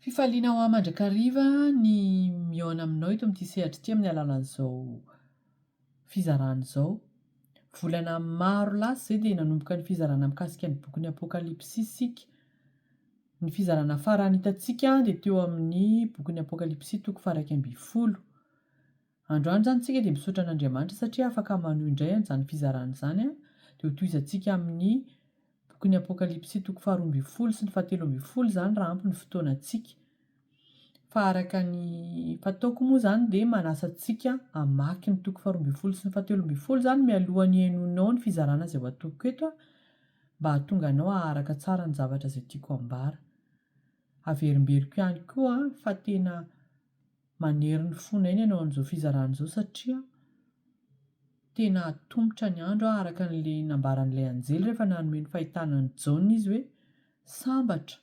Fifaliana ho ahy mandrakariva ny miaona aminao eto amin'ity sehatra ity amin'ny alalan'izao fizarana izao. Volana maro lasa izay dia nanomboka ny fizarana mikasika ny bokin'ny Apokalipsy isika. Ny fizarana farany hitantsika dia teo amin'ny bokin'ny Apokalipsy toko faha 1:10. Androany izany isika dia misaotra an'Andriamanitra satria afaka manohy indray an'izany fizarana izany dia ho tohizantsika amin'ny bokin'ny Apokalipsy toko faha 12 sy ny faha 13 izany raha ampy ny fotoanantsika. Fa araka ny fataoko moa izany dia manasa antsika hamaky ny toko faha 12 sy ny faha 13 izany mialohan'ny hainoanao ny fizarana izay ho atoko eto mba hahatonga anao haharaka tsara ny zavatra izay tiako ambara. Averimberiko ihany koa fa tena manery ny fonay ianao an'izao fizarana izao satria tena atombotra ny andro araka n'ilay nambaran'ilay anjely rehefa nanome ny fahitana ny Jaona izy hoe sambatra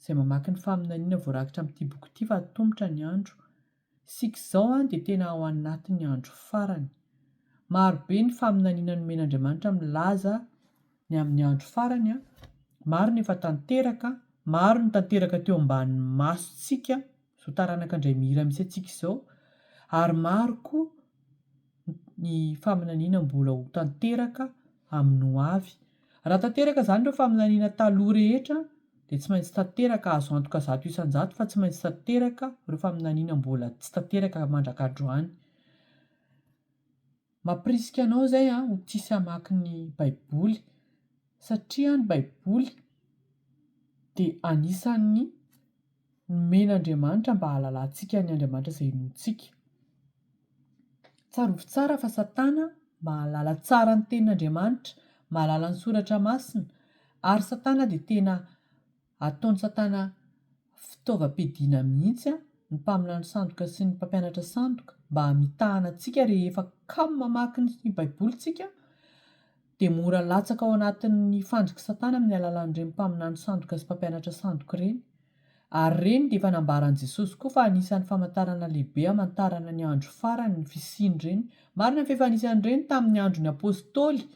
izay mamaky ny faminaniana voarakitra amin'ity boky ity fa atombotra ny andro. Isika izao dia tena ao anatin'ny andro farany. Maro be ny faminaniana nomen'Andriamanitra milaza ny amin'ny andro farany. Maro ny efa tanteraka, maro ny tanteraka teo ambanin'ny masontsika, izao taranaka indray mihira misy antsika izao, ary maro koa ny faminaniana mbola ho tanteraka amin'ny ho avy. Raha tanteraka izany ireo faminaniana taloha rehetra dia tsy maintsy tanteraka azo antoka 100 isan-jato fa tsy maintsy tanteraka ireo faminaniana mbola tsy tanteraka mandrakandroany. Mampirisika anao izay ho tsisy hamaky ny Baiboly satria ny Baiboly dia anisan'ny nomen'Andriamanitra mba hahalalantsika ny Andriamanitra izay inoantsika. Tsarovy tsara fa Satana mahalala tsara ny tenin'Andriamanitra, mahalala ny soratra masina, ary Satana dia tena ataony Satana fitaovam-piadiana mihitsy ny mpaminany sandoka sy ny mpampianatra sandoka mba hamitahana antsika rehefa kamo mamaky ny Baiboly tsika dia mora latsaka ao anatin'ny fandriky Satana amin'ny alalan'ireny mpaminany sandoka sy mpampianatra sandoka ireny. Ary ireny dia efa nambaran'i Jesosy koa fa anisan'ny famantarana lehibe hamantarana ny andro farany ny fisiany ireny. Marina fa efa anisan'ireny tamin'ny andron'ny apôstôly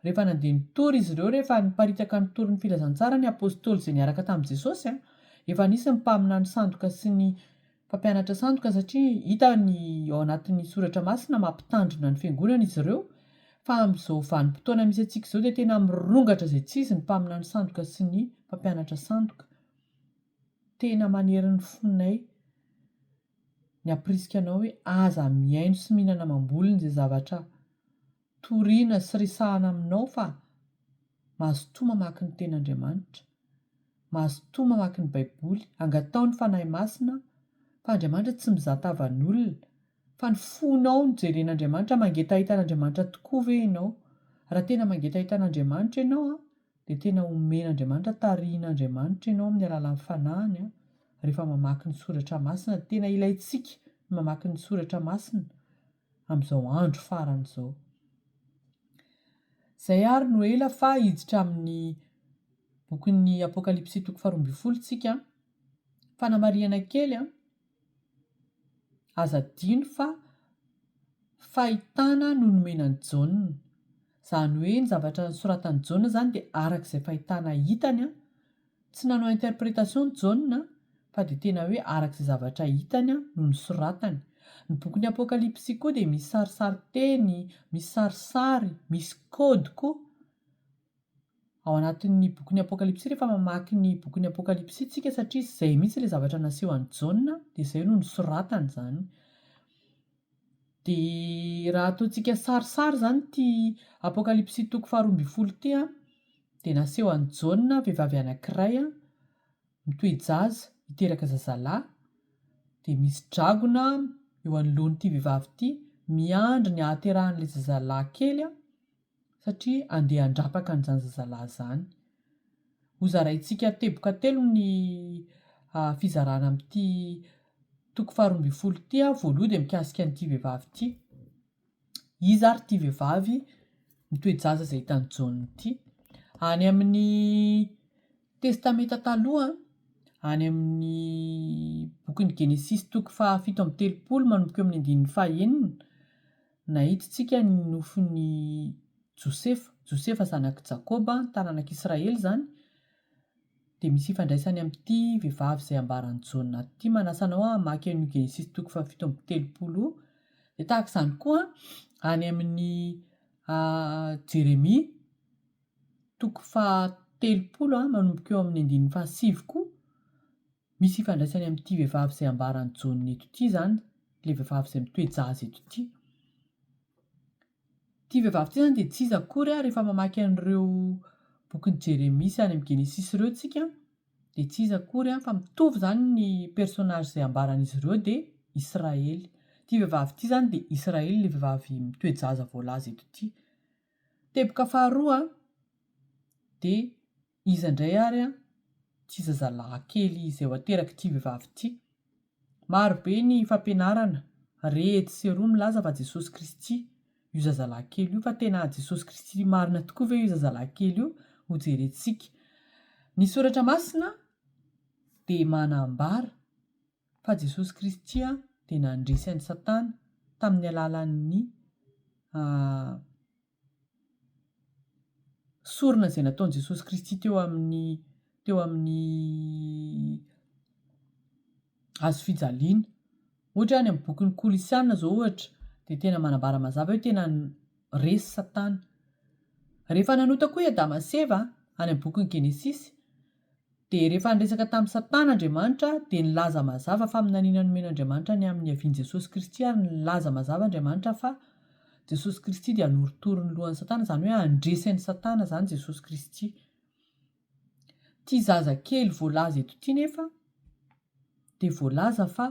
rehefa nandeha nitory izy ireo rehefa niparitaka ny torin'ny filazantsara ny apôstôly izay niaraka tamin'i Jesosy efa nisy ny mpaminany sandoka sy ny mpampianatra sandoka satria hita ny ao anatin'ny soratra masina mampitandrina ny fiangonana izy ireo. Fa amin'izao vanim-potoana misy antsika izao dia tena mirongatra izay tsy izy ny mpaminany sandoka sy ny mpampianatra sandoka. Tena manery ny fonay ny hampirisika anao hoe aza miaino sy mihinana mamboly izay zavatra toriana sy resahana aminao fa mahazo toa mamaky ny tenin'Andriamanitra, mahazo toa mamaky ny Baiboly, angatao ny fanahy masina fa Andriamanitra tsy mizatavan'olona fa ny fonao no jeren'Andriamanitra. Mangeta ahitan'Andriamanitra tokoa ve ianao? Raha tena mangeta ahitan'Andriamanitra ianao dia tena omen'Andriamanitra, tarihin'Andriamanitra ianao amin'ny alalan'ny fanahiny rehefa mamaky ny soratra masina. Tena ilayntsika ny mamaky ny soratra masina amin'izao andro farany izao. Izay ary no ela fa hiditra amin'ny bokin'ny Apokalipsy toko faha 12 tsika. Fanamariana kely aza dino fa fahitana no nomenan'i Jaona. Izany hoe ny zavatra nosoratan'i Jaona izany dia arak'izay fahitana hitany, tsy nanao interprétation Jaona fa dia tena hoe arak'izay zavatra hitany no nosoratany. Ny bokin'ny Apokalipsy koa dia misy sarisary teny, misy sarisary, misy kôdy koa. Ao anatin'ny bokin'ny Apokalipsy rehefa mamaky ny bokin'ny Apokalipsy tsika satria izay mihitsy ilay zavatra naseho an'i Jaona dia izay no nosoratany izany. Dia raha ataontsika sarisary izany ity Apokalipsy toko faha 12 ity dia naseho an'i Jaona vehivavy anankiray mitohy jaza hiteraka zazalahy, dia misy dragona eo anoloan'ity vehivavy ity miandry ny hahaterahan'ilay zazalahy kely satria andeha handrapaka an'izany zazalahy izany. Hozaraintsika teboka telo ny fizarana amin'ity toko faha 12 ity. Voalohany dia mikasika an'ity vehivavy ity. Iza ary ity vehivavy mitohy jaza izay hitan'i Jaona ity? Any amin'ny testamenta taloha, any amin'ny bokin'ny Genesis toko faha 7:30 manomboka eo amin'ny 9:9 nahitantsika ny nofin'ny Josefa zanak'i Jakoba, tananak'Israely izany, dia misy ifandraisany amin'ity vehivavy izay ambaran'i Jaona ity, manasanao hamaky an'io Genesis 7:30 io. Dia tahaka izany koa any amin'ny Jeremia 7:30 manomboka eo amin'ny 7 koa, misy ifandraisany amin'ity vehivavy izay ambaran'i Jaona eto ity zany, ilay vehivavy izay mitoejaza eto ity. Ity vehivavy ity zany dia tsy iza akory rehefa mamaky an'ireo bokin'i Jeremia sy any amin'ny Genesis ireo tsika, dia tsy iza akory fa mitovy zany ny personazy izay ambaran'izy ireo dia Israely. Ity vehivavy ity zany dia Israely, ilay vehivavy mitoejaza voalaza eto ity. Teboka faharoa dia iza indray ary tsy zazalahy kely izay ho ateraky ity vehivavy ity. Marobe ny fampianarana, rehetra sy roa milaza fa Jesosy Kristy io zazalahy kely io, fa tena Jesosy Kristy marina tokoa ve io zazalahy kely io ho jerentsika. Ny soratra masina dia manambara fa Jesosy Kristy dia nandresy an'i Satana tamin'ny alalan'ny sorona izay nataon'i Jesosy Kristy teo amin'ny hazo fijaliana. Ohatra any amin'ny bokin'ny Kolosiana zao ohatra, dia tena manambara mazava hoe tena resy Satana. Rehefa nanota koa i Adama sy Eva any amin'ny bokin'ny Genesis, dia rehefa niresaka tamin'i Satana Andriamanitra dia nilaza mazava fa amin'anina nomen'Andriamanitra ny amin'ny havian'i Jesosy Kristy, ary nilaza mazava Andriamanitra fa Jesosy Kristy dia hanoritory ny lohan'i Satana, izany hoe handresy an'i Satana izany Jesosy Kristy. Ity zaza kely voalaza eto ity nefa dia voalaza fa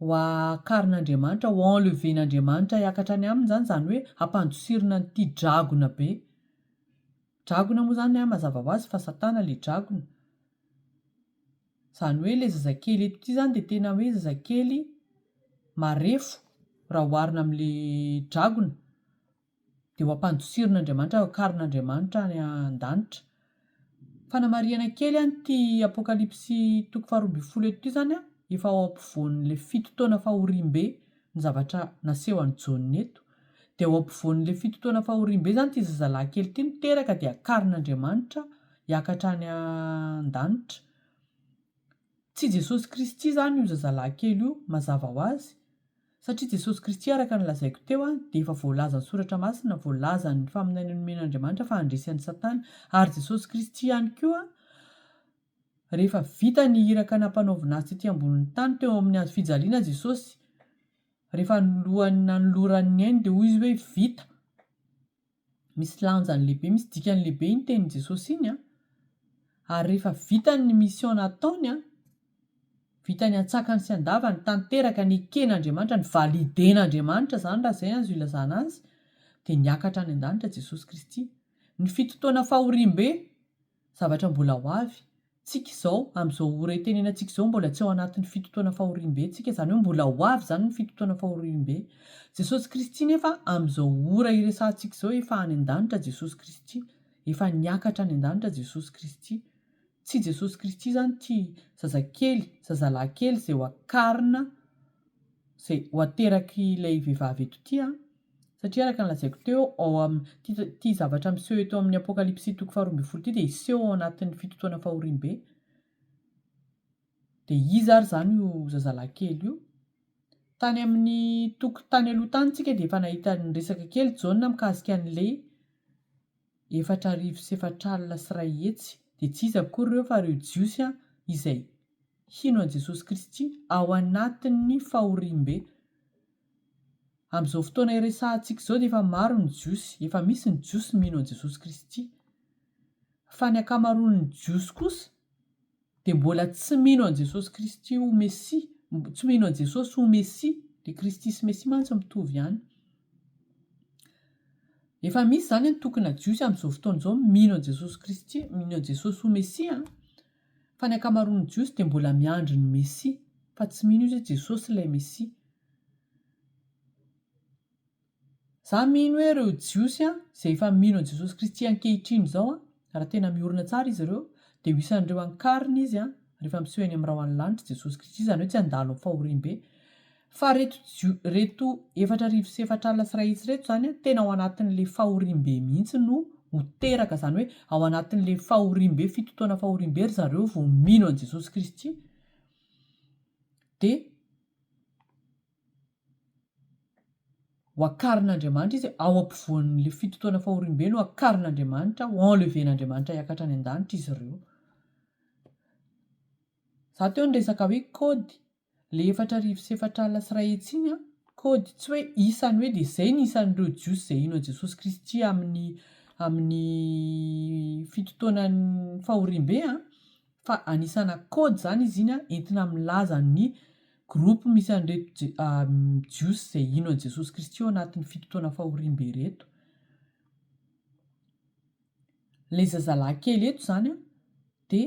ho akarin'Andriamanitra, ho enleven'Andriamanitra hiakatra any aminy zany, izany hoe hampandosirina an'ity dragona be. Dragona moa zany mazava ho azy fa Satana ilay dragona. Izany hoe ilay zazakely eto ity zany dia tena hoe zazakely marefo raha oharina amin'ilay dragona, dia ho ampandosirin'Andriamanitra, ho akarin'Andriamanitra any an-danitra. Fanamariana kely ity Apokalipsy 12:12 eto ity zany efa ao ampovoan'ilay 7 taona fahoriam-be ny zavatra naseho an'i Jaona eto. Dia ao ampovoan'ilay 7 taona fahoriam-be zany ity zazalahy kely ity miteraka dia akarin'Andriamanitra hiakatra any an-danitra. Tsy Jesosy Kristy zany io zazalahy kely io mazava ho azy, satria Jesosy Kristy araka ny lazaiko teo dia efa voalaza ny soratra masina, voalaza ny faminaniana nomen'Andriamanitra fa handresy an'i Satana, ary Jesosy Kristy ihany koa rehefa vita ny iraka nampanaovina azy ety ambonin'ny tany teo amin'ny hazo fijaliana Jesosy, rehefa nanoloran'ny ainy dia hoy izy hoe vita. Misy lanjany lehibe, misy dikany lehibe iny tenin' Jesosy iny ary rehefa vita ny mission nataony, vita ny antsakany sy andavany, tanteraka ny eken'Andriamanitra, ny validen'Andriamanitra zany raha izay azo ilazana azy, dia niakatra any an-danitra Jesosy Kristy. Ny 7 taona fahoriam-be zavatra mbola ho avy. Tsika izao amin'izao ora itenenantsika izao mbola tsy ao anatin'ny 7 taona fahoriam-be tsika, izany hoe mbola ho avy zany ny 7 taona fahoriam-be. Jesosy Kristy nefa amin'izao ora iresantsika izao efa any an-danitra Jesosy Kristy, efa niakatra any an-danitra Jesosy Kristy. Tsy Jesosy Kristy zany ity zazakely, zazalahy kely izay ho akarina, izay ho ateraky ilay vehivavy eto ity, satria araka ny lazaiko teo ity zavatra miseho eto amin'ny Apokalipsy 12:12 ity dia iseho ao anatin'ny 7 taona fahoriam-be. Dia iza ary zany io zazalahy kely io? Tany amin'ny tokotany aloha tany tsika dia efa nahita ny resaka kely Jaona mikasika an'ilay 4,4 alina sy 1 hetsy, dia tsy iza akory ireo fa ireo jiosy izay hino an'i Jesosy Kristy ao anatin'ny fahoriam-be. Amin'izao fotoana iresantsika izao dia efa maro ny jiosy, efa misy ny jiosy mino an'i Jesosy Kristy. Fa ny ankamaroan'ny jiosy kosa dia mbola tsy mino an'i Jesosy Kristy ho Mesia, tsy mino an'i Jesosy ho Mesia, dia Kristy sy Mesia mantsy mitovy ihany. Efa misy zany ny tokona jiosy amin'izao fotoana izao mino an'i Jesosy Kristy, mino an'i Jesosy ho Mesia, fa ny ankamaroan'ny jiosy dia mbola miandry ny Mesia, fa tsy mino izy hoe Jesosy ilay Mesia. Za mino hoe ireo jiosy izay efa mino an'i Jesosy Kristy ankehitriny izao, raha tena miorina tsara izy ireo, dia ho isan'ireo ankarina izy rehefa miseho eny amin'ny rahoan'ny lanitra Jesosy Kristy, izany hoe tsy handalo amin'ny fahoriam-be. Fa reto 4,4 alina sy 1 hetsy reto zany tena ao anatin'ilay fahoriam-be mihitsy no ho teraka, zany hoe ao anatin'le fahorimbe, fitotoana fahorimbe ry zareo vao mino an' Jesosy Kristy, de ho akarin'Andriamanitra izy, ao ampovoan'le fitotoana fahorimbe no akarin'Andriamanitra, ho enleven'Andriamanitra hiakatra any an-danitra izy ireo. Za teo nyresaka hoe kôdy, le 4,4 sy 1 hetsy iny a, kôdy tsy hoe isany hoe de zay ny isan'ireo jiosy zay ino an' Jesosy Kristy amin'ny fitotoanany fahorimbe a, fa anisana kôdy zany izy iny a, entina milaza ny groupe misy an'ireto jiosy zay ino an' Jesosy Kristy ao anatin'ny fitotoana fahorimbe reto. Le zazalahy kely eto zany a, de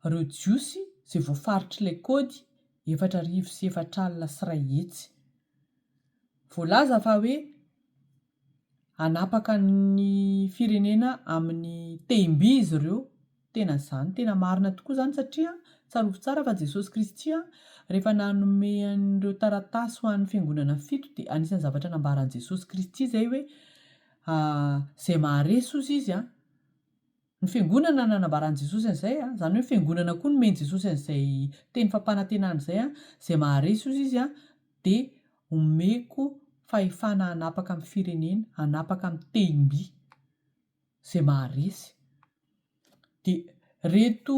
reo jiosy zay voafaritry le kôdy 4,4 sy 1 hetsy. Voalaza fa hoe anapaka ny firenena amin'ny tehim-by izy ireo, tena zany, tena marina tokoa zany satria tsarovy tsara fa Jesosy Kristy a, rehefa nanome an'ireo taratasy ho an'ny fiangonana fito de anisan'ny zavatra nambaran'i Jesosy Kristy zay hoe zay maharesy ozy izy a, ny fiangonana nanambaran'i Jesosy an'izay a, zany hoe fiangonana koa nomeny Jesosy an'izay teny fampanantenana zay a, zay maharesy ozy izy a, de omeko fahefana hanapaka amin'ny firenena, hanapaka amin'ny tehim-by, zay maharesy. De reto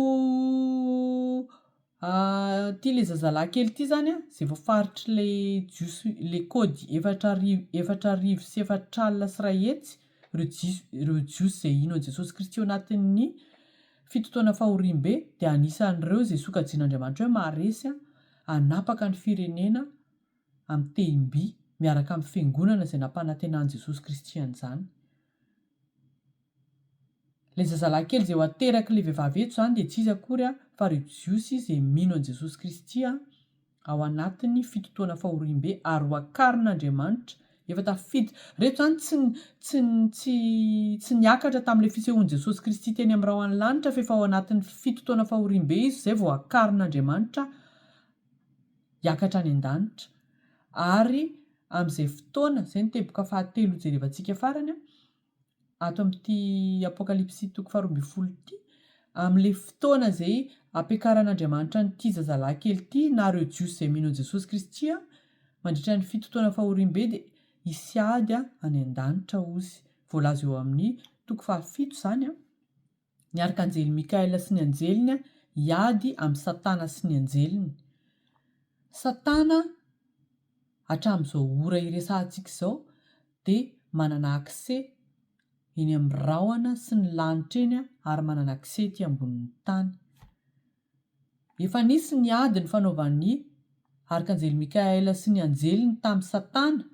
ty le zazalahy kely ty zany a, zay voafaritry le jiosy, le kôdy 4,4 sy 1 hetsy, reo jiosy zay ino an' Jesosy Kristy ao anatin'ny fitotoana fahorimbe, de anisan'ireo zay sokajian'Andriamanitra hoe maharesy a, hanapaka ny firenena amin'ny tehim-by miaraka amin'ny fiangonana zay nampanantenan'i Jesosy Kristy an'izany. Le zazalahy kely zay ho ateraky le vehivavy eto zany de tsy izy akory a, fa reo jiosy zay mino an' Jesosy Kristy a, ao anatin'ny fitotoana fahorimbe ary ho akarin'Andriamanitra. Efa tafidy reto zany tsy niakatra tamin'le fisehoan'i Jesosy Kristy teny amin'ny raho any lanitra, fa efa ao anatin'ny fitotoana fahorimbe izy, zay vao akarin'Andriamanitra hiakatra any an-danitra. Ary amin'izay fotoana, zay ny teboka fahatelo jerevantsika farany a, ato amin'ity apokalipsy toko 12 ty, amin'le fotoana zay ampiakaran'Andriamanitra nyity zazalahy kely ty na reo jiosy zay mino an' Jesosy Kristy a, mandritra ny fitotoana fahorimbe de hisiady a any an-danitra ozy. Voalaza eo amin'ny toko 7 zany a, ny arkanjely Mikaela sy ny anjeliny a, hiady amin'ny Satana sy ny anjeliny. Satana hatramin'izao ora iresahantsika izao de manana akse eny amin'ny rahona sy ny lanitra eny a, ary manana akse ety ambonin'ny tany. Efa nisy ny ady ny fanaovan'ny arkanjely Mikaela sy ny anjeliny tamin'ny Satana,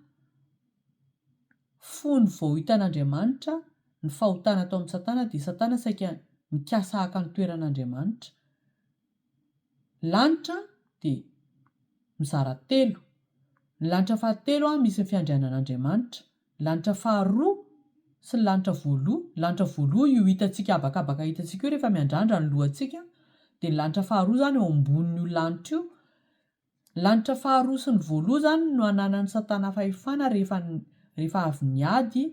fony vao hitan'Andriamanitra, ny fahotana tao amin'ny Satana, de Satana saika mikasa haka ny toeran'Andriamanitra. Lanitra de mizara telo. Ny lanitra fahatelo a, misy ny fiandrianan'Andriamanitra. Lanitra faharoa sy ny lanitra voaloha. Lanitra voaloha io hitantsika abakabaka hitantsika io rehefa miandrandra ny lohantsika, de ny lanitra faharoa zany eo ambonin'io lanitra io. Lanitra faharoa sy ny voaloha zany no ananan'ny Satana fahefana rehefa avy niady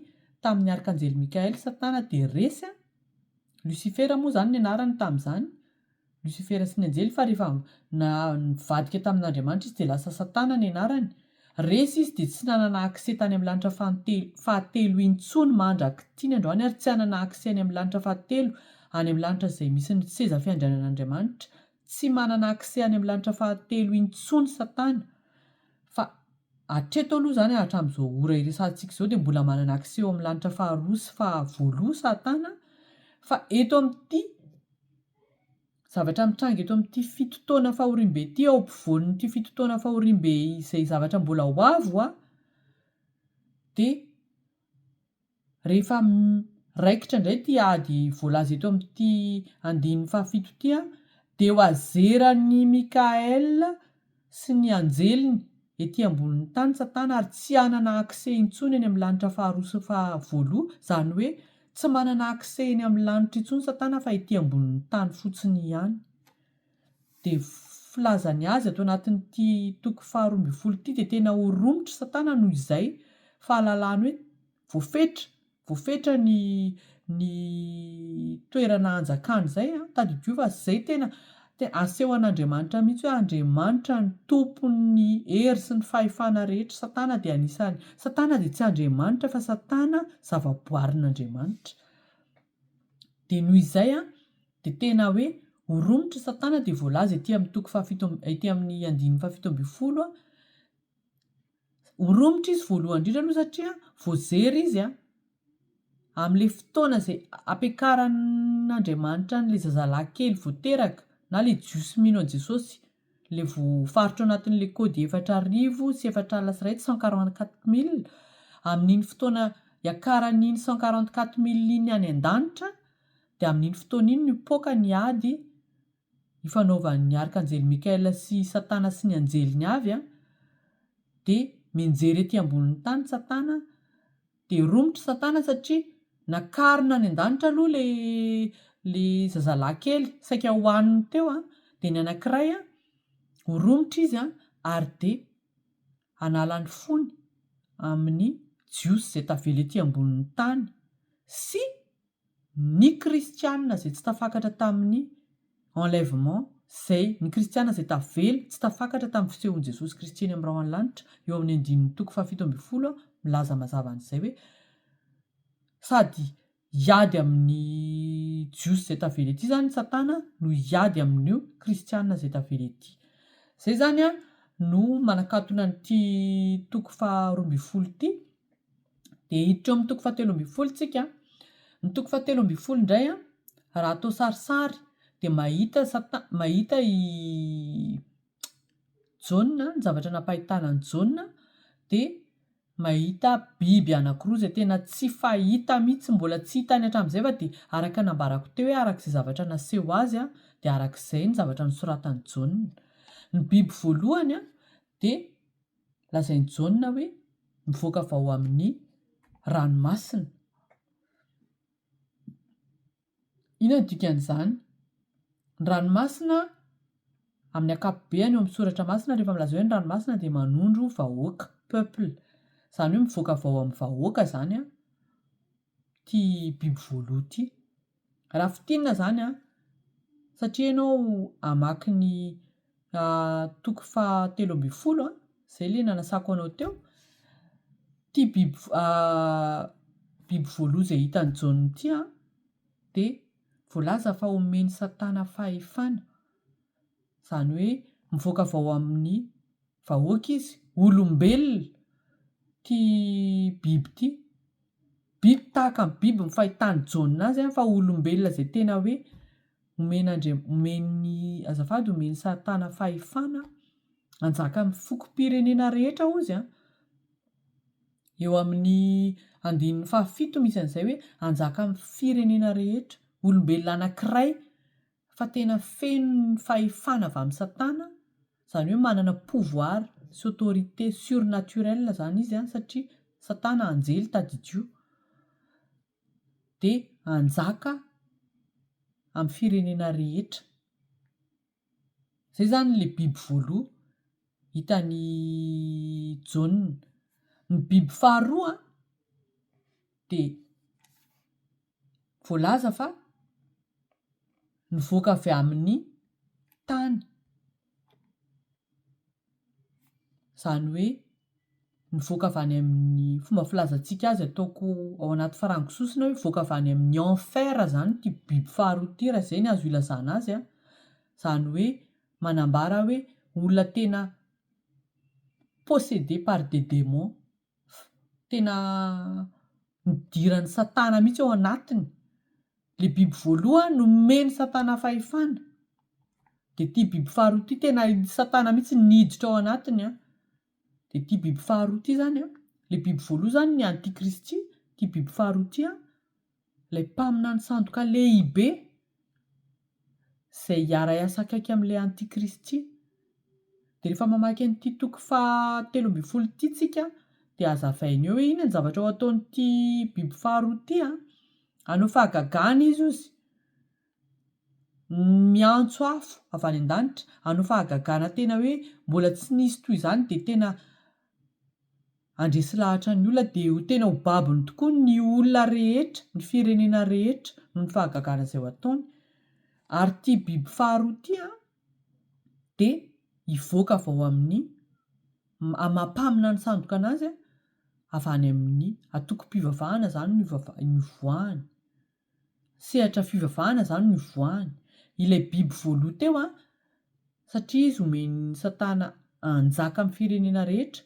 tamin'ny arkanjely Mikaela Satana de resy a. Lucifera moa zany ny anarany tamin'izany, Lucifera sy ny anjely, fa rehefa nivadika tamin'Andriamanitra izy de lasa Satana ny anarany. Resy izy de tsy nanana akse tany amin'ny lanitra fahatelo intsony mandrak'ity androany, ary tsy hanana akse any amin'ny lanitra fahatelo, any amin'ny lanitra zay misy ny seza fiandrianan'Andriamanitra. Tsy manana akse any amin'ny lanitra fahatelo intsony Satana. Fa hatreto aloha zany hatramin'izao ora iresahantsika izao de mbola manana akse eo amin'ny lanitra faharoa sy fahavoaloha Satana. Fa eto amin'ity zavatra mitranga eto amin'ity fitotoana fahorimbe ity, ao ampovoan'ity fitotoana fahorimbe izay zavatra mbola ho avo a, de rehefa raikitra indray ty ady voalaza eto amin'ity 15 ty a, de ho azeran'ny Mikaela sy ny anjeliny ety ambonin'ny tany Satana, ary tsy hanana akse intsony eny amin'ny lanitra faharoa sy fahavoaloha, zany hoe tsy manana akse eny amin'ny lanitra intsony Satana fa ety ambonin'ny tany fotsiny ihany. De filazany azy ato anatin'ity toko 12 ty de tena ho romotra Satana noho izay fahalalany hoe voafetra voafetra ny toerana anjakany zay a tady Diova zay tena aseho an'Andriamanitra mihitsy hoe Andriamanitra ny tompon'ny hery sy ny fahefana rehetra. Satana dia anisany Satana dia tsy Andriamanitra fa Satana zavaboarin'Andriamanitra. De noho izay a de tena hoe horomotra Satana de voalaza ety amin'ny toko ety amin'ny 7:10 a. Horomotra izy voalohany indrindra aloha satria voazery izy a amin'le fotoana zay ampiakaran'Andriamanitra an'le zazalahy kely voateraka na le jiosy mino an Jesosy le voafaritra anatin'le kody 4,744,000 amin'iny fotoana iakaran'iny 144,000 iny any an-danitra de amin'iny fotoana iny nipoaka ny ady ifanaovan'ny arkanjely Mikaela sy Satana sy ny anjeliny avy a de mianjery ety ambonin'ny tany Satana de romotra Satana satria nakarina any an-danitra aloha le zazalahy kely saika hohaniny teo a de ny anankiray a horomotra izy a ary de analany fony amin'ny jiosy zay tavela ety ambonin'ny tany sy ny kristianina zay tsy tafakatra tamin'ny enlèvement zay ny kristianina zay tavela tsy tafakatra tamin'ny fisehon'i Jesosy Kristy eny amin'ny rao any-lanitra eo amin'ny 7:10 milaza mazava an'izay hoe sady hiady amin'ny jiosy zay tavela ety zany Satana no hiady amin'io kristianina zay tavela ety. Zay zany a no manakatona an'ity toko 12 ity. De hiditra eo amin'ny toko 13 tsika. Ny toko 13 indray a raha atao sarisary de mahita i Jauna, ny zavatra nampahitana ny Jauna de mahita biby anankiroa zay tena tsy fahita mihitsy, mbola tsy hitany hatramin'izay fa de araka nambarako teo hoe arak'izay zavatra naseho azy a de arak'izay ny zavatra nosoratany Jauna. Ny biby voalohany a de lazainy Jauna hoe mivoaka avy ao amin'ny ranomasina. Inona dikan'izany? Ny ranomasina amin'ny ankapobeny eo amin'ny soratra masina rehefa milaza hoe ny ranomasina dia manondro vahoaka, peuple. Zany hoe mivoaka avy ao amin'ny vahoaka zany a ty biby voaloha ty. Raha fitinina zany a satria ianao hamaky ny toko 13 a zay le nanasako anao teo. Ty biby voaloha zay hitan'ny Jauna ity a de voalaza fa omeny Satana fahefana. Zany hoe mivoaka avy ao amin'ny vahoaka izy, olombelona ty biby ty. Biby tahaka ny biby ny fahitany Jauna azy fa olombelona zay tena hoe omeny Satana fahefana hanjaka amin'ny fokom-pirenena rehetra ozy a. Eo amin'ny 7 misy an'izay hoe hanjaka amin'ny firenena rehetra. Olombelona anankiray fa tena feno ny fahefana avy amin'ny Satana, zany hoe manana pouvoir sy autorité surnaturelle zany izy a satria Satana anjely tadidio de hanjaka amin'ny firenena rehetra. Zay zany le biby voaloha hitan'ny Jauna. Ny biby faharoa de voalaza fa nivoaka avy amin'ny tany. Zany hoe nivoaka avy any amin'ny fomba filazantsika azy ataoko ao anaty farangososina hoe mivoaka avy any amin'ny enfer zany ty biby faharoa ty raha zay ny azo ilazana azy a. Zany hoe manambara hoe olona tena possédé par des démons, tena nidiran'ny Satana mihitsy ao anatiny. Le biby voalohany nomeny Satana fahefana de ty biby faharoa ty tena Satana mihitsy niditra ao anatiny a. De ty biby faharoa ty zany a, le biby voalohany zany ny antikristy, ty biby faharoa ty a ilay mpamina ny sandoka lehibe zay hiara-iasa akaiky amin'ilay antikristy. De rehefa mamaky an'ity toko 13 ty tsika de hazavaina eo hoe inona ny zavatra ho ataon'ity biby faharoa ty a. Hanao fahagagana izy ozy, miantso afo avy any an-danitra, hanao fahagagana tena hoe mbola tsy nisy toy izany de tena andresy lahatra ny olona dia ho tena ho babiny tokoa ny olona rehetra, ny firenena rehetra no ny fahagagana izay ho ataony. Ary ity biby faharoa ity dia hivoaka avy ao amin'ny mampamina ny sandoka anazy avy any amin'ny atoko-pivavahana zany no ivoahany. Sehatra fivavahana zany no ivoahany. Ilay biby voaloha teo satria izy omeny Satana anjaka amin'ny firenena rehetra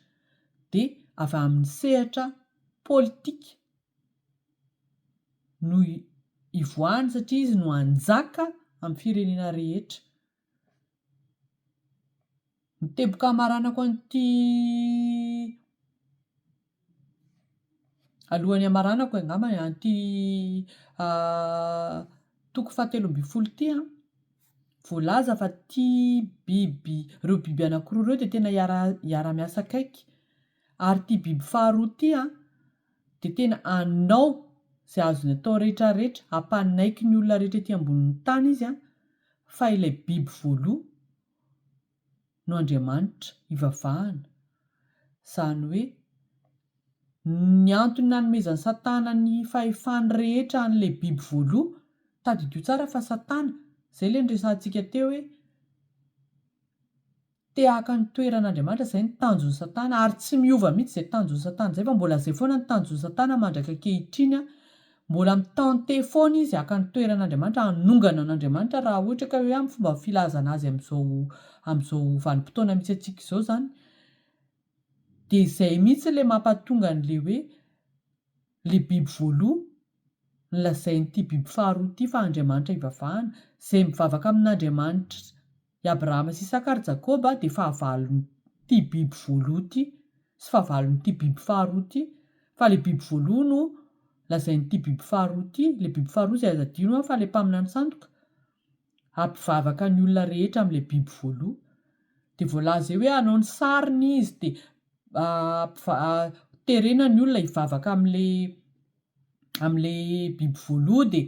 dia avy amin'ny sehatra politika no ivoahany satria izy no anjaka amin'ny firenena rehetra. Ny teboka hamaranako an'ity alohan'ny hamaranako angamba an'ity toko 17 ity voalaza fa ireo biby anankiroa ireo dia tena hiara-miasa akaiky. Ary ity biby faharoa ity dia tena anao izay azony atao rehetra rehetra, hampanaiky ny olona rehetra ety ambonin'ny tany izy fa ilay biby voaloha no Andriamanitra ivavahana. Izany hoe ny antony nanomezan'ny Satana ny fahefany rehetra an'ilay biby voaloha, tadidio tsara fa Satana, izay ilay niresahantsika teo hoe te haka ny toeran'Andriamanitra, izay ny tanjon'ny Satana, ary tsy miova mihitsy izay tanjon'ny Satana izay, fa mbola izay foana ny tanjon'ny Satana mandraka ankehitriny, mbola mitante foana izy haka ny toeran'Andriamanitra, hanongana an'Andriamanitra raha ohatra ka hoe amin'ny fomba filazana azy amin'izao vanim-potoana mihitsy antsika izao zany. Dia izay mihitsy ilay mampatonga an'ilay hoe ilay biby voaloha nolazain'ity biby faharoa ity fa Andriamanitra ivavahana, izay mivavaka amin'Andriamanitra i Abrahama sy Isaka ary Jakoba dia fahavalon'ity biby voaloha ity sy fahavalon'ity biby faharoa ity. Fa ilay biby voaloha no lazain'ity biby faharoa ity, ilay biby faharoa izay azo adino fa ilay mpamina ny sandoka, hampivavaka ny olona rehetra amin'ilay biby voaloha. Dia voalaza hoe hanao ny sariny izy dia terena ny olona hivavaka amin'ilay biby voaloha, dia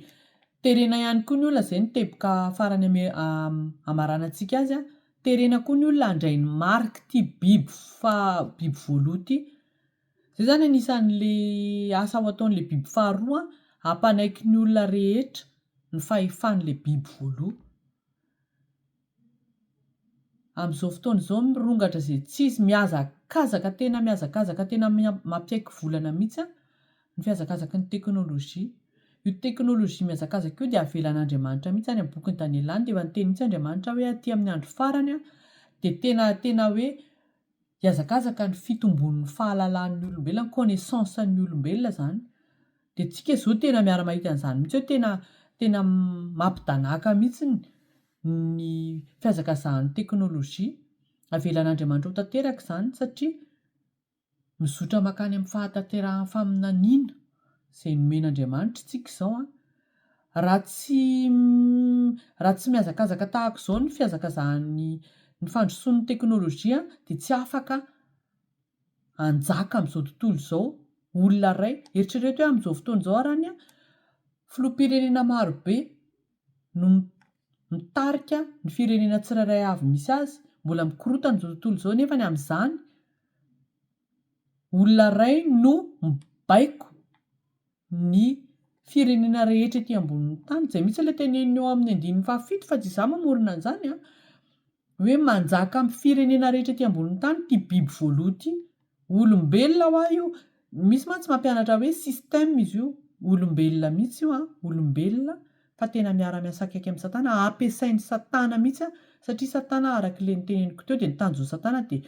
terena ihany koa ny olona, izay ny teboka farany hamaranantsika azy, terena koa ny olona handray ny mariky ity biby voaloha ity. Izay zany anisan'ilay asa ho ataon'ilay biby faharoa, hampanaiky ny olona rehetra ny fahefan'ilay biby voaloha. Amin'izao fotoana izao mirongatra izay tsisy mihazakazaka tena mampiaiky volana mihitsy ny fihazakazaky ny teknôlôjia. Io teknôlôjia mihazakazaka io dia avelan'Andriamanitra mihitsy any amin'ny boky Danielany, dia efa niteny mihitsy Andriamanitra hoe aty amin'ny andro farany dia tena hoe hiazakazaka ny fitombon'ny fahalalan'ny olombelona, connaissance-ny olombelona zany. Dia antsika izao tena miara-mahita an'izany mihitsy hoe tena mampidanaka mihitsy ny fihazakazahan'ny teknôlôjia. Avelan'Andriamanitra ho tanteraka izany satria mizotra makany amin'ny fahatanterahany faminaniana izay nomen'Andriamanitra tsika izao. Raha tsy mihazakazaka tahaka izao ny fihazakazahan'ny ny fandrosoan'ny teknôlôjia dia tsy afaka hanjaka amin'izao tontolo izao olona iray. Eritrereto hoe amin'izao fotoana izao arany filoham-pirenena marobe no mitarika ny firenena tsirairay avy misy azy, mbola mikorotana amin'izao tontolo izao, nefa ny amin'izany olona iray no mibaiko ny firenena rehetra ety ambonin'ny tany. Izay mihitsy ilay teneniny eo amin'ny 7 fa tsy izaho mamorona an'izany hoe manjaka amin'ny firenena rehetra ety ambonin'ny tany ity biby voaloha ity. Olombelona ho aho io, misy mantsy mampianatra hoe système izy io, olombelona mihitsy io, olombelona fa tena miara-miasa akaiky amin'ny Satana, ampiasain'ny Satana mihitsy satria Satana arak'ilay niteneniko teo dia ny tanjon'ny Satana dia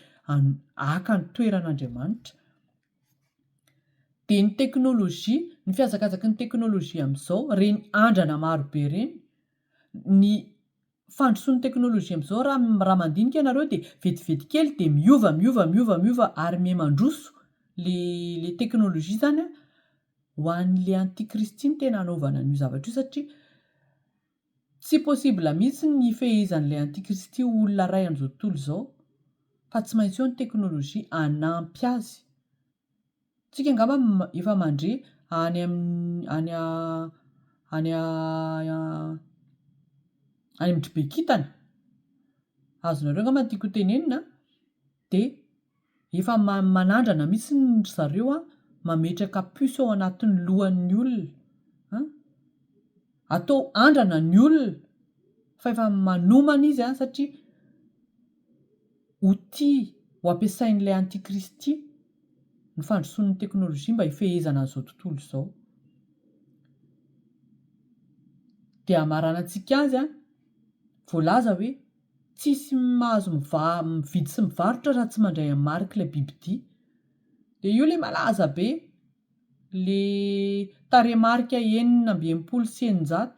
haka ny toeran'Andriamanitra. Dia ny teknôlôjia, ny fihazakazaky ny teknôlôjia amin'izao, reny andrana marobe reny, ny fandrosoan'ny teknôlôjia amin'izao raha mandinika ianareo dia vetivety kely dia miova ary miha-mandroso ilay teknôlôjia zany ho an'ilay antikristy ny tena hanaovana an'io zavatra io, satria tsy possible mihitsy ny fehezan'ilay antikristy olona iray amin'izao tontolo izao, fa tsy maintsy eo ny teknôlôjia hanampy azy. Tsika angamba efa mandre any amin'ny Tribekitana, azonareo angamba tiako tenenina, dia efa manandrana mihitsy ny zareo a mametraka puso ao anatin'ny lohan'ny olona atao andrana ny olona fa efa manomana izy satria ho tia ho ampiasain'ilay antikristy ny fandrosoan'ny teknôlôjia mba hifehezana an'izao tontolo izao. dia hamarana antsika azy voalaza hoe tsisy mahazo mividy sy mivarotra raha tsy mandray amin'ny marika ilay bibidia. dia io ilay malaza be le taremarika 980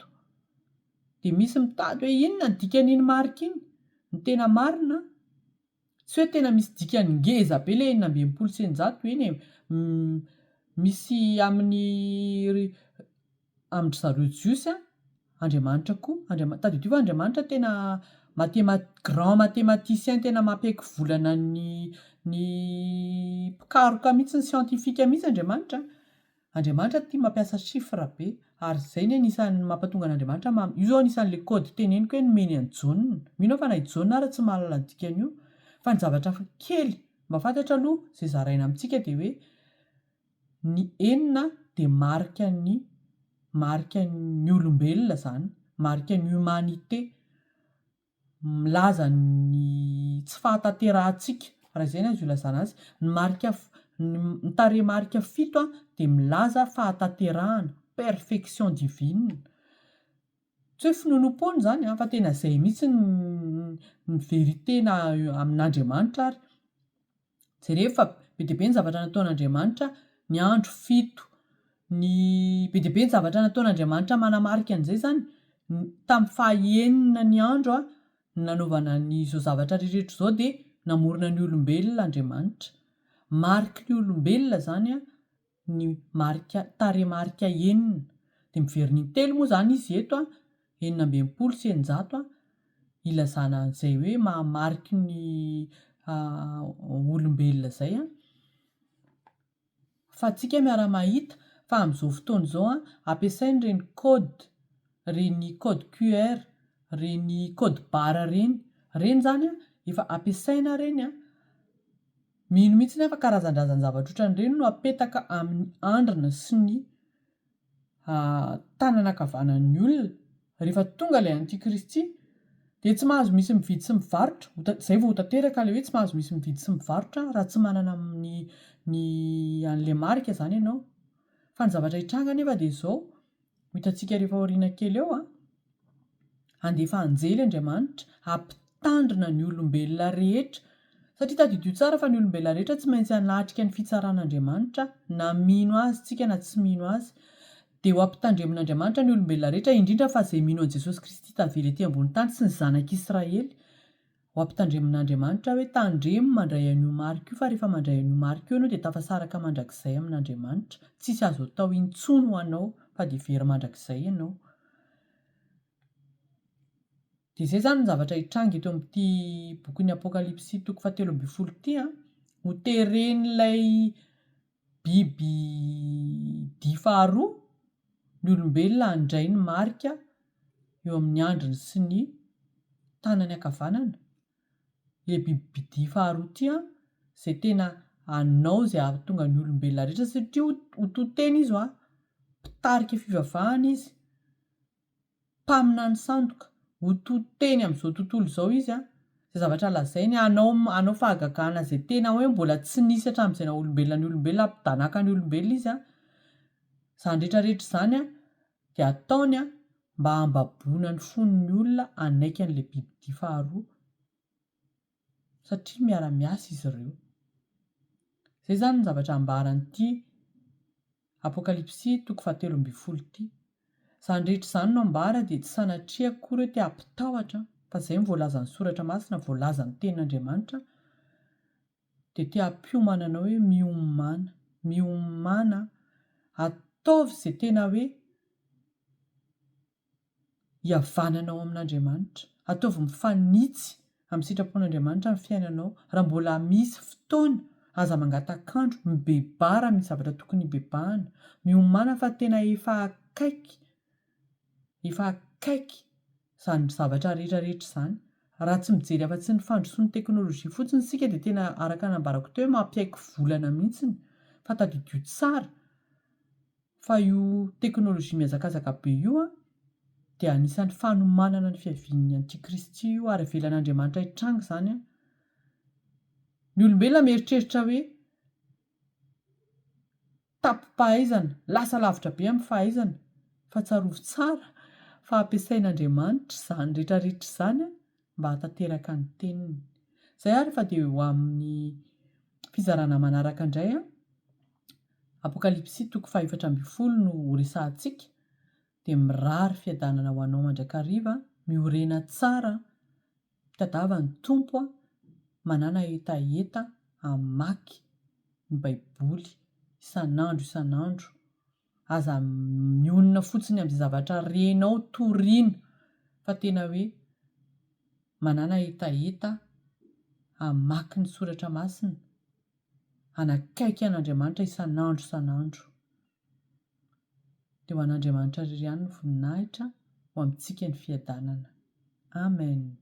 dia misy mitady hoe inona ny dikan'iny marika iny ny tena marina, tsy hoe tena misy dikany ngeza be le 980 iny misy amin'ny zareo jiosy Andriamanitra koa tady fa Andriamanitra tena grand mathématicien tena mampaiky volana ny pikaroka mihitsy ny siantifika mihitsy Andriamanitra tia mampiasa chiffre be ary zay ny anisan'ny mampatonga an'Andriamanitra io zao anisan'le kody teneniko hoe nomeny any Jaune. Mino fa na i Jaune ara tsy mahalala ny dikan'io fa ny zavatra kely mba fantatra aloha zay zaraina amintsika dia hoe ny 9 dia marika ny olombelona zany, marika ny humanité, milaza ny tsy fahatanterantsika raha izay azo ilazana azy. Ny taremarika 7 dia milaza fahatanterahana, perfection divine. Tsy hoe finonom-pony zany fa tena zay mihitsy ny vérité amin'Andriamanitra ary. Jereo fa be dia be ny zavatra nataon'Andriamanitra, ny andro 7 ny be dia be ny zavatra nataon'Andriamanitra manamarika an'izay zany tamin'ny faha-9 ny andro nanaovana n'izao zavatra rehetra izao dia namorona ny olombelona Andriamanitra. Marika ny olombelona zany ny taremarika 9 dia miveriny telo moa zany izy eto 980 ilazana an'izay hoe mahamariky ny olombelona zay fa tsika miara mahita fa amin'izao fotoana izao ampiasainy reny code QR, reny code barre reny zany efa ampiasaina reny mino mihitsy fa karazan-drazana zavatra ohatran'ireny no apetaka amin'ny andrina sy ny tanana ankavanan'ny olona. Rehefa tonga ilay antikristy dia tsy mahazo misy mividy sy mivarotra, izay vao tanteraka ilay hoe tsy mahazo misy mividy sy mivarotra raha tsy manana an'ilay marika zany ianao. Fa ny zavatra hitranga nefa dia izao hitantsika rehefa aoriana kely eo andefa anjely Andriamanitra hampitandrina ny olombelona rehetra satria tadidio tsara fa ny olombelona rehetra tsy maintsy hanatrika ny fitsaran'Andriamanitra na mino azy tsika na tsy mino azy. Dia ho ampitandremin'Andriamanitra ny olombelona rehetra indrindra fa izay mino an'i Jesosy Kristy tavela ety ambony tany sy ny zanak'Israely. Ho ampitandremin'Andriamanitra hoe tandremo mandray an'io marika io fa rehefa mandray an'io marika io ianao dia tafasaraka mandrakizay amin'Andriamanitra. Tsisy azo atao intsony ho anao fa dia very mandrakizay ianao. Dia izay zany ny zavatra hitranga eto amin'ity bokin'ny Apokalipsy 7:20 ity ho teren'ilay biby dia faharoa ny olombelona handray ny marika eo amin'ny andriny sy ny tanany ankavanana. Ilay biby dia faharoa ity izay tena hanao izay ahatonga ny olombelona rehetra satria ho totena izy mpitarika fivavahana izy, mpamina ny sandoka, ho toteny amin'izao tontolo izao izy izay zavatra lazainy hanao fahagagana izay tena hoe mbola tsy nisy hatramin'izay na olombelona ny olombelona hampidanaka ny olombelona izy izany rehetrarehetra izany dia ataony mba hambaboana ny fon'ny olona hanaiky an'ilay biby dia faharoa satria miara-miasa izy ireo. Izay zany ny zavatra ambaran'ity Apokalipsy 7:20 ity. Izany rehetra izany no ambara dia tsy sanatria akory hoe te hampitahotra fa izay ny voalazan'ny soratra masina, voalazan'ny tenin'Andriamanitra dia te hampiomana anao hoe miomana ataovy izay tena hoe hihavananao amin'Andriamanitra, ataovy mifanitsy amin'ny sitrapon'Andriamanitra amin'ny fiainanao. Raha mbola misy fotoana aza mangataka-andro mibebara misy zavatra tokony hibebahana, miomana fa tena efa akaiky izany zavatra rehetrarehetra izany raha tsy mijery afa-tsy ny fandrosoan'ny teknôlôjia fotsiny sika dia tena araka nambarako teo hoe mampiaiky volana mihitsiny fa tadidio tsara fa io teknôlôjia mihazakazaka be io a dia anisan'ny fanomanana ny fiavian'ny antikristy io ary avelan'Andriamanitra hitranga izany a. Ny olombelona mieritreritra hoe tapim-pahaizana, lasa lavitra be amin'ny fahaizana fa tsarovy tsara fa ampiasain'Andriamanitra izany rehetrarehetra izany a mba hatanteraka ny teniny. Izay ary fa dia ho amin'ny fizarana manaraka indray a, Apokalipsy 4:12 no resahantsika, dia mirary fiadanana ho anao mandrakariva, miorena tsara, mitadava ny tompo a, manana hetaheta, hamaky ny baiboly isan'andro, aza mionona fotsiny amin'izay zavatra renao toriana fa tena hoe manana hetaheta, hamaky ny soratra masina, hanakaiky an'Andriamanitra isan'andro. Dia ho an'Andriamanitra irery ihany ny voninahitra ho amintsika ny fiadanana. Amen.